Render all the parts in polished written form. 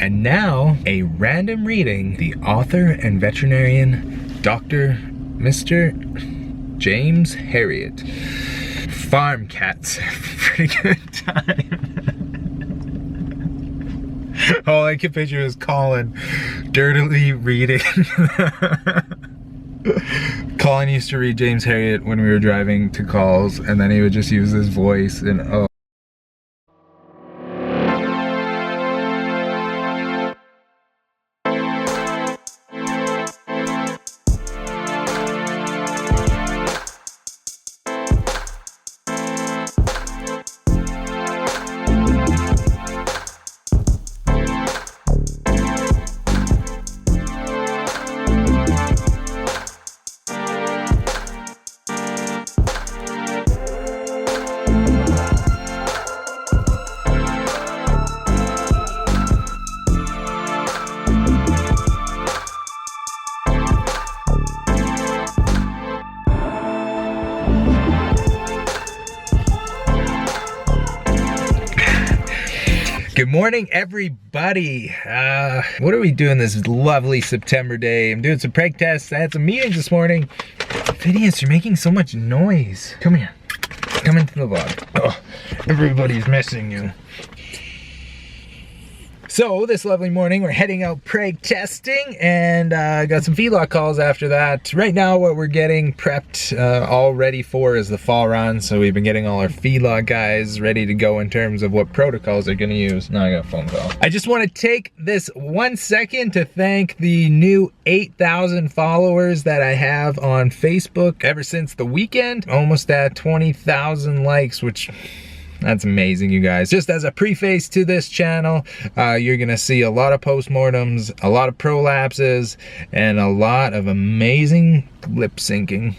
And now, a random reading, the author and veterinarian, Dr. Mr. James Harriet. Farm cats have a pretty good time. All I could picture is Colin dirtily reading. Colin used to read James Harriet when we were driving to calls, and then he would just use his voice and oh. Good morning, everybody. What are we doing this lovely September day? I'm doing some preg tests. I had some meetings this morning. Phineas, you're making so much noise. Come here. Come into the vlog. Oh, everybody's missing you. So this lovely morning, we're heading out preg testing, and got some feedlot calls after that. Right now, what we're getting prepped all ready for is the fall run. So we've been getting all our feedlot guys ready to go in terms of what protocols they're gonna use. Now I got a phone call. I just want to take this 1 second to thank the new 8,000 followers that I have on Facebook ever since the weekend. Almost at 20,000 likes, which that's amazing, you guys. Just as a preface to this channel, you're gonna see a lot of postmortems, a lot of prolapses, and a lot of amazing lip syncing.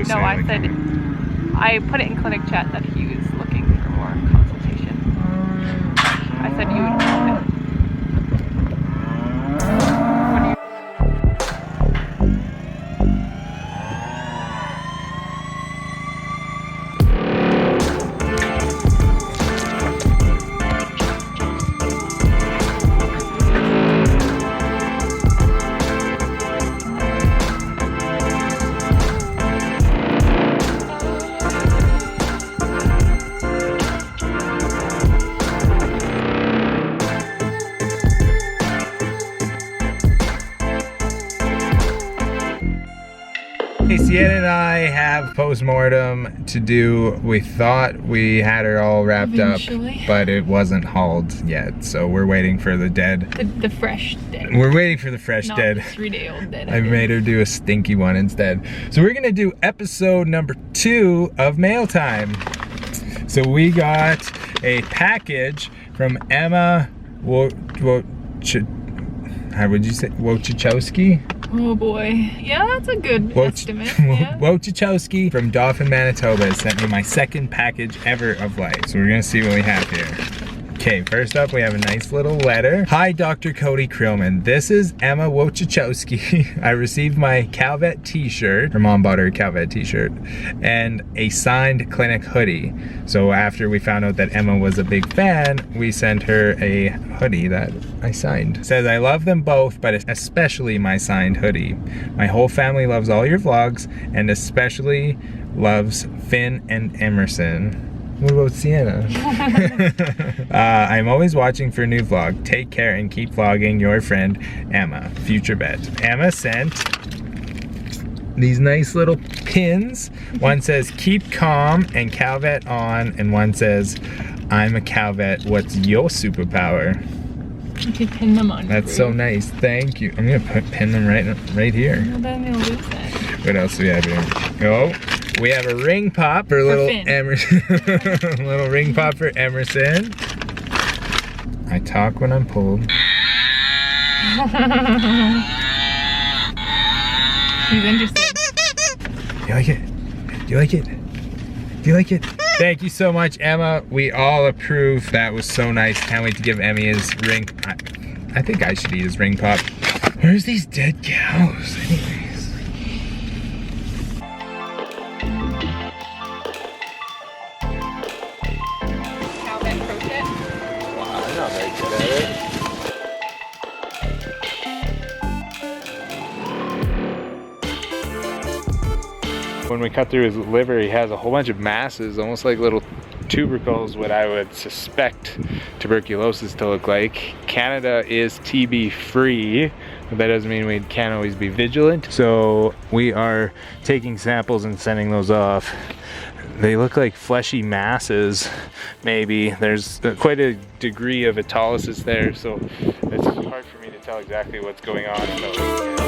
No, I said, I put it in clinic chat that he was looking for more consultation. I said you would call him. Sienna and I have post-mortem to do. We thought we had her all wrapped Eventually. up, but it wasn't hauled yet. So we're waiting for the dead. The fresh dead. We're waiting for the fresh Not dead. the 3-day-old dead. I made her do a stinky one instead. So we're gonna do episode number 2 of Mail Time. So we got a package from Emma how would you say? Wojciechowski? Oh boy. Yeah, that's a good estimate. Yeah. Wojciechowski from Dauphin, Manitoba has sent me my second package ever of life. So we're gonna see what we have here. Okay, first up we have a nice little letter. Hi, Dr. Cody Creelman. This is Emma Wojciechowski. I received my Calvet t-shirt. Her mom bought her a Calvet t-shirt and a signed clinic hoodie. So after we found out that Emma was a big fan, we sent her a hoodie that I signed. It says, I love them both, but especially my signed hoodie. My whole family loves all your vlogs and especially loves Finn and Emerson. What about Sienna? I'm always watching for a new vlog. Take care and keep vlogging. Your friend, Emma. Future bet. Emma sent these nice little pins. One says, keep calm and Calvet on. And one says, I'm a Calvet. What's your superpower? You could pin them on. That's so nice. Thank you. I'm gonna pin them right here. Well, then they'll lose that. What else do we have here? Oh, we have a ring pop for little Emerson. Little ring pop for Emerson. I talk when I'm pulled. He's interested. Do you like it? Do you like it? Do you like it? Thank you so much, Emma. We all approve. That was so nice. Can't wait to give Emmy his ring. I think I should eat his ring pop. Where's these dead cows? Anyways. Get at it. When we cut through his liver, he has a whole bunch of masses, almost like little tubercles, what I would suspect tuberculosis to look like. Canada is TB free, but that doesn't mean we can't always be vigilant. So we are taking samples and sending those off. They look like fleshy masses, maybe. There's quite a degree of autolysis there, so it's hard for me to tell exactly what's going on histologically.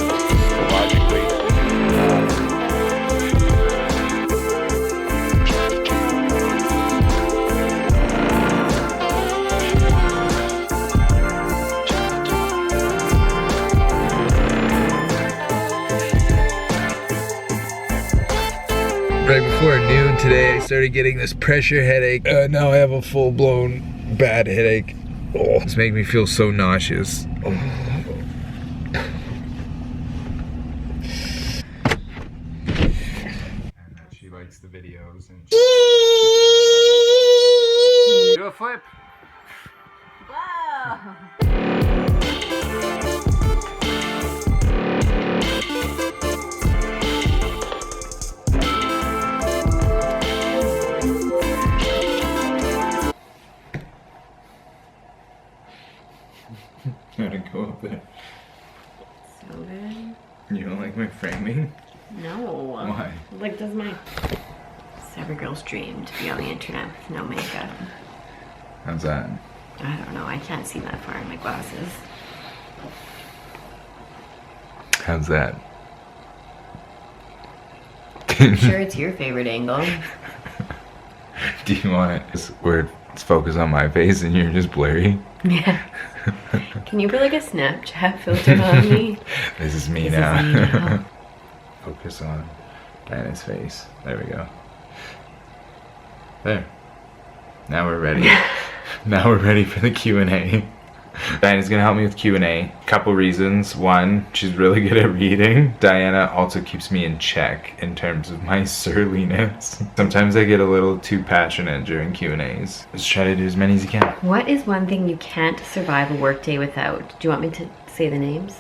Right before noon today, I started getting this pressure headache. Now I have a full-blown bad headache. Oh, it's making me feel so nauseous. Oh. She likes the videos. And do a flip. Wow. I'm gonna go up there. So good. You don't like my framing? No. Why? Like, does my... It's every girl's dream to be on the internet with no makeup. How's that? I don't know. I can't see that far in my glasses. How's that? I'm sure it's your favorite angle. Do you want it where it's focused on my face and you're just blurry? Yeah. Can you put like a Snapchat filter on me? This is me This now. is me now. Focus on Diana's face. There we go. There. Now we're ready. Now we're ready for the Q&A. Diana's gonna help me with Q&A. Couple reasons. One, she's really good at reading. Diana also keeps me in check in terms of my surliness. Sometimes I get a little too passionate during Q&As. Let's try to do as many as you can. What is one thing you can't survive a workday without? Do you want me to say the names?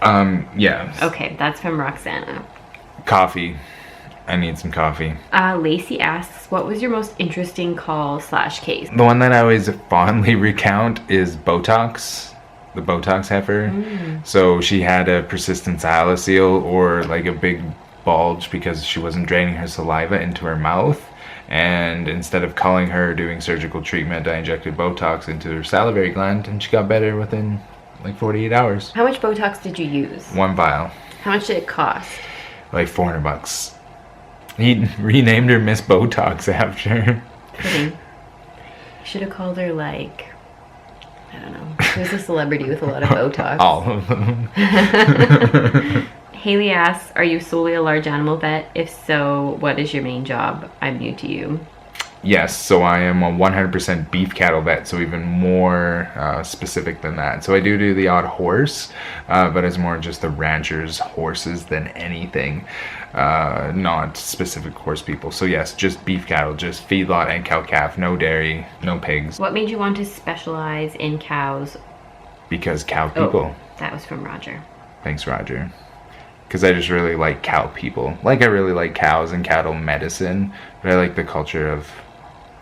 Yeah. Okay, that's from Roxana. Coffee. I need some coffee. Lacey asks, what was your most interesting call/case? The one that I always fondly recount is Botox, the Botox heifer. So she had a persistent sialocele, or like a big bulge, because she wasn't draining her saliva into her mouth. And instead of calling her doing surgical treatment, I injected Botox into her salivary gland, and she got better within like 48 hours. How much Botox did you use? 1 vial. How much did it cost? Like $400. He renamed her Miss Botox after. Kidding. You should have called her like, I don't know. Who's a celebrity with a lot of Botox? All of them. Haley asks, are you solely a large animal vet? If so, what is your main job? I'm new to you. Yes, so I am a 100% beef cattle vet, so even more specific than that. So I do the odd horse, but it's more just the ranchers' horses than anything, not specific horse people. So yes, just beef cattle, just feedlot and cow-calf, no dairy, no pigs. What made you want to specialize in cows? Because cow people. Oh, that was from Roger. Thanks, Roger. Because I just really like cow people. Like, I really like cows and cattle medicine, but I like the culture of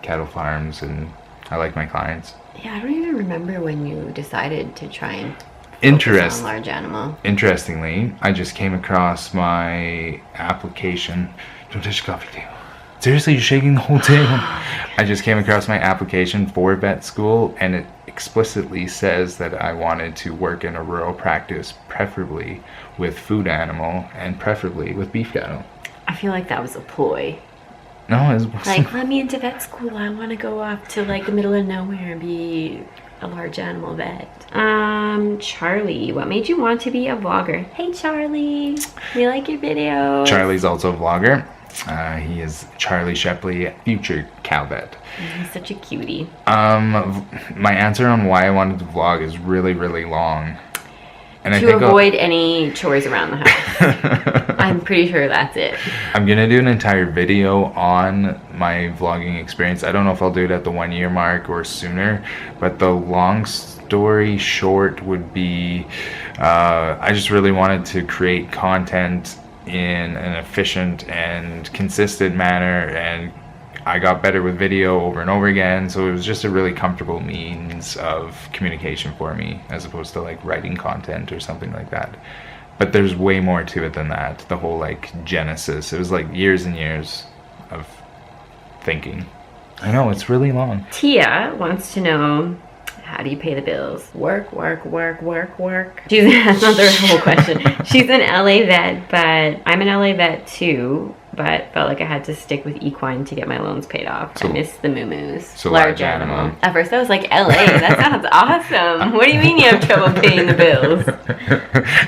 cattle farms, and I like my clients. Yeah, I don't even remember when you decided to try and focus on large animal. Interestingly, I just came across my application. Don't touch the coffee table. Seriously, you're shaking the whole table. I just came across my application for vet school, and it explicitly says that I wanted to work in a rural practice, preferably with food animal and preferably with beef cattle. I feel like that was a ploy. No, it was like, let me into vet school. I want to go off to like the middle of nowhere and be a large animal vet. Charlie, what made you want to be a vlogger? Hey, Charlie, we like your videos. Charlie's also a vlogger. He is Charlie Shepley, future cow vet. He's such a cutie. My answer on why I wanted to vlog is really, really long. And I to think avoid any chores around the house. I'm pretty sure that's it. I'm gonna do an entire video on my vlogging experience. I don't know if I'll do it at the 1 year mark or sooner, but the long story short would be I just really wanted to create content in an efficient and consistent manner, and I got better with video over and over again, so it was just a really comfortable means of communication for me, as opposed to like writing content or something like that. But there's way more to it than that. The whole like genesis, it was like years and years of thinking. I know, it's really long. Tia wants to know, how do you pay the bills? Work, work, work, work, work. That's not the whole question. She's an LA vet, but I'm an LA vet too, but felt like I had to stick with equine to get my loans paid off. So, I miss the moo-moos. So large animal. At first I was like, LA, that sounds awesome. What do you mean you have trouble paying the bills?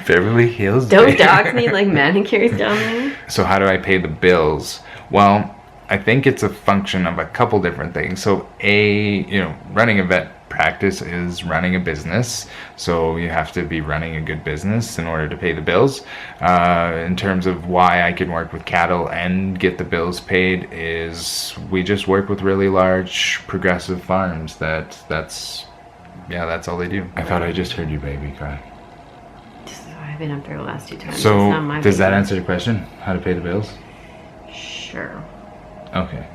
Beverly Hills. Don't dogs need like manicures down there? So how do I pay the bills? Well, I think it's a function of a couple different things. So running a vet practice is running a business, so you have to be running a good business in order to pay the bills. In terms of why I can work with cattle and get the bills paid, is we just work with really large progressive farms. That's all they do. I thought I just heard your baby cry. I've been up there the last 2 times. So does that answer your question? How to pay the bills? Sure. Okay.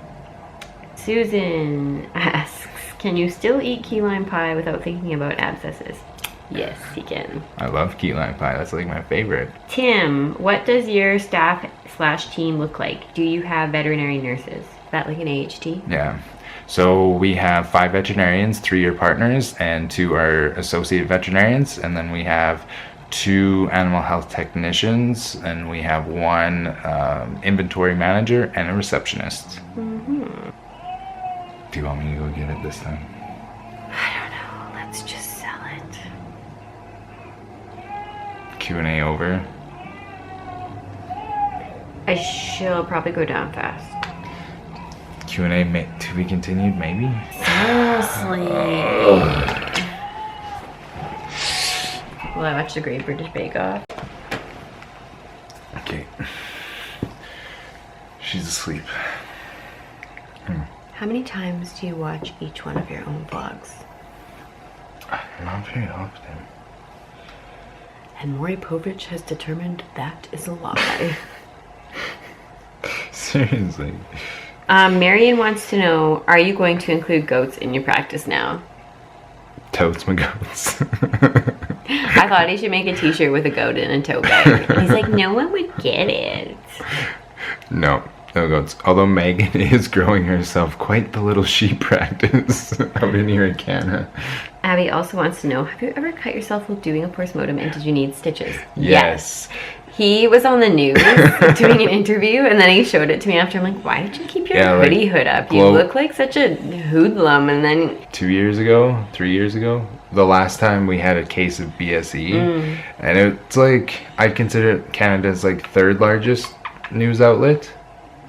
Susan asks, can you still eat key lime pie without thinking about abscesses? Yes, you can. I love key lime pie. That's like my favorite. Tim, what does your staff/team look like? Do you have veterinary nurses? Is that like an AHT? Yeah. So we have 5 veterinarians, 3 are partners, and 2 are associate veterinarians, and then we have 2 animal health technicians, and we have 1 inventory manager and a receptionist. Mm-hmm. Do you want me to go get it this time? I don't know. Let's just sell it. Q&A over. I shall probably go down fast. Q&A to be continued, maybe? Seriously. Will I watch the Great British Bake Off? Okay. She's asleep. How many times do you watch each one of your own vlogs? Not very often. And Maury Povich has determined that is a lie. Seriously. Marion wants to know, are you going to include goats in your practice now? Totes my goats. I thought he should make a t-shirt with a goat in a tote bag. He's like, no one would get it. No goats. Although Megan is growing herself quite the little sheep practice out in here in Canada. Abby also wants to know, have you ever cut yourself while doing a post-mortem, and did you need stitches? Yes. He was on the news doing an interview, and then he showed it to me after. I'm like, why did you keep your hoodie hood up? You look like such a hoodlum. And then 3 years ago, the last time we had a case of BSE, and it's like, I'd consider it Canada's like 3rd largest news outlet.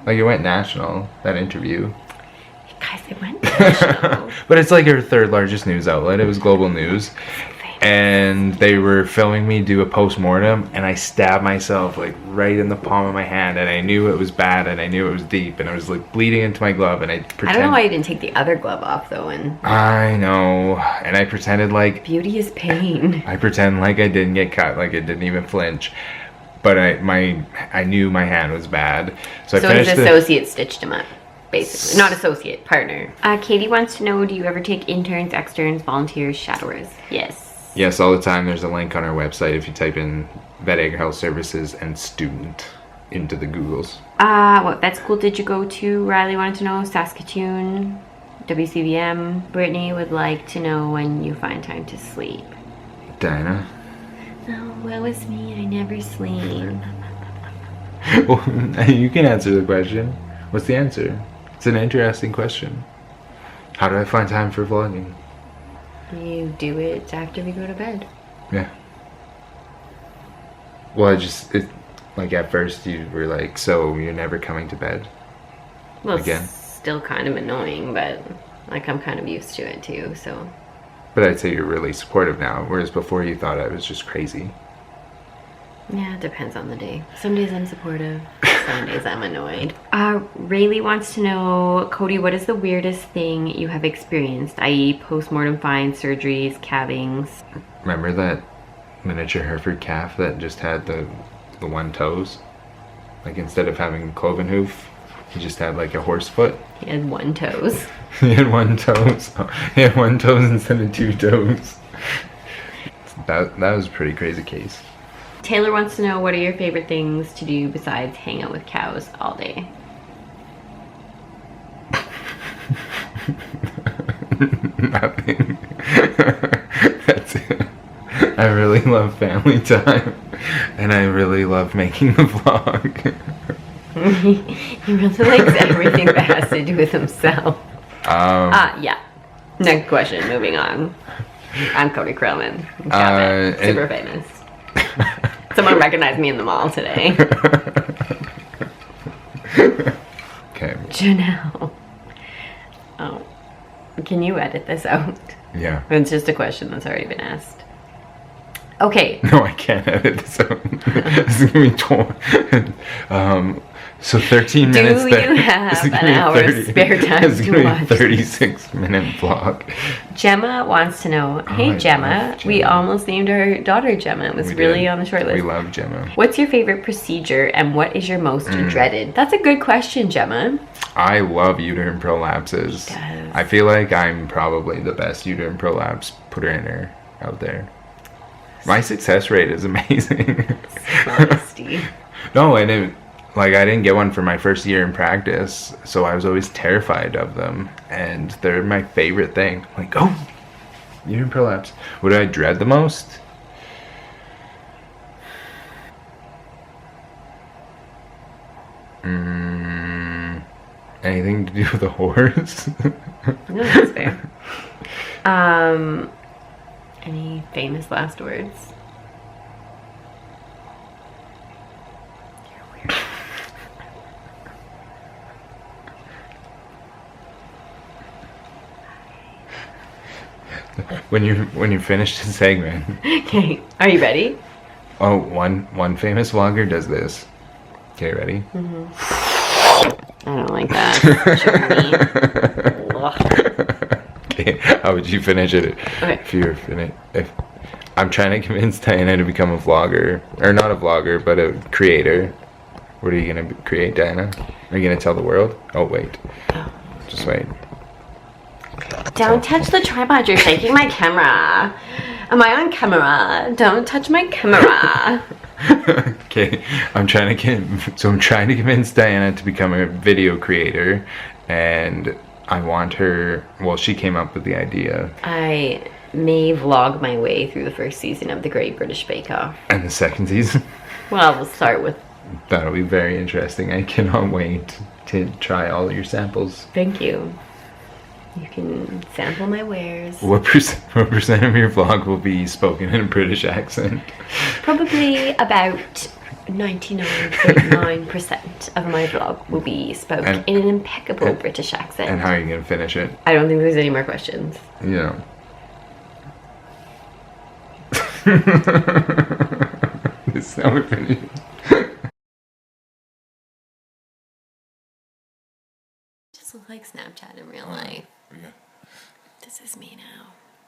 Like, it went national, that interview. Guys, it went national. But it's like our 3rd largest news outlet. It was global news. And they were filming me do a post-mortem, and I stabbed myself like right in the palm of my hand, and I knew it was bad, and I knew it was deep, and I was like bleeding into my glove, and I don't know why you didn't take the other glove off though. And I know, and I pretended like beauty is pain. I pretend like I didn't get cut, like it didn't even flinch, but I knew my hand was bad, so I finished. His associate stitched him up. Basically, not associate, partner. Katie wants to know, do you ever take interns, externs, volunteers, shadowers? Yes. Yes, all the time. There's a link on our website if you type in Vet Egg Health Services and student into the Googles. What vet school did you go to? Riley wanted to know. Saskatoon, WCVM. Brittany would like to know when you find time to sleep. Dinah? Oh, woe is me. I never sleep. Well, you can answer the question. What's the answer? It's an interesting question. How do I find time for vlogging? You do it after we go to bed. Yeah. Well, like at first you were like, so you're never coming to bed? Well, again? It's still kind of annoying, but like I'm kind of used to it too, so. But I'd say you're really supportive now, whereas before you thought I was just crazy. Yeah, it depends on the day. Some days I'm supportive, some days I'm annoyed. Rayleigh wants to know, Cody, what is the weirdest thing you have experienced, i.e. post-mortem finds, surgeries, calvings? Remember that miniature Hereford calf that just had the one toes? Like instead of having cloven hoof, he just had like a horse foot. He had one toes. He had one toes. He had one toes instead of two toes. That was a pretty crazy case. Taylor wants to know, what are your favorite things to do besides hang out with cows all day? Nothing. That's it. I really love family time, and I really love making the vlog. He really likes everything that has to do with himself. Yeah. Next question, moving on. I'm Cody Creelman. Super famous. Someone recognized me in the mall today. Okay. Janelle. Oh. Can you edit this out? Yeah. It's just a question that's already been asked. Okay. No, I can't edit this out. This is gonna be so 13 minutes. Do you have an hour of spare time It's to gonna watch? be 36-minute vlog. Gemma wants to know, hey Gemma, we almost named our daughter Gemma. It was really on the short list. We love Gemma. What's your favorite procedure and what is your most dreaded? That's a good question, Gemma. I love uterine prolapses. Yes. I feel like I'm probably the best uterine prolapse putter-inner out there. My success rate is amazing. Modesty. No, and I didn't get one for my first year in practice, so I was always terrified of them, and they're my favorite thing. Like, oh, uterine prolapse. What do I dread the most? Anything to do with a horse? No, that's fair. Any famous last words? You're weird. When you finish the segment. Okay, are you ready? Oh, one famous vlogger does this. Okay, ready? I don't like that. Okay, how would you finish it? Okay. If I'm trying to convince Diana to become a vlogger, or not a vlogger, but a creator. What are you gonna create, Diana? Are you gonna tell the world? Oh wait, just wait. Don't touch the tripod, you're shaking my camera. Am I on camera? Don't touch my camera. Okay, I'm trying to convince Diana to become a video creator, and I want her, well, she came up with the idea. I may vlog my way through the first season of the Great British Bake Off. And the second season? Well, we'll start with... That'll be very interesting. I cannot wait to try all your samples. Thank you. You can sample my wares. What percent of your vlog will be spoken in a British accent? Probably about 99.9% of my vlog will be spoken in an impeccable British accent. And how are you going to finish it? I don't think there's any more questions. Yeah. This is how we finish it. Just look like Snapchat in real life. This is me now.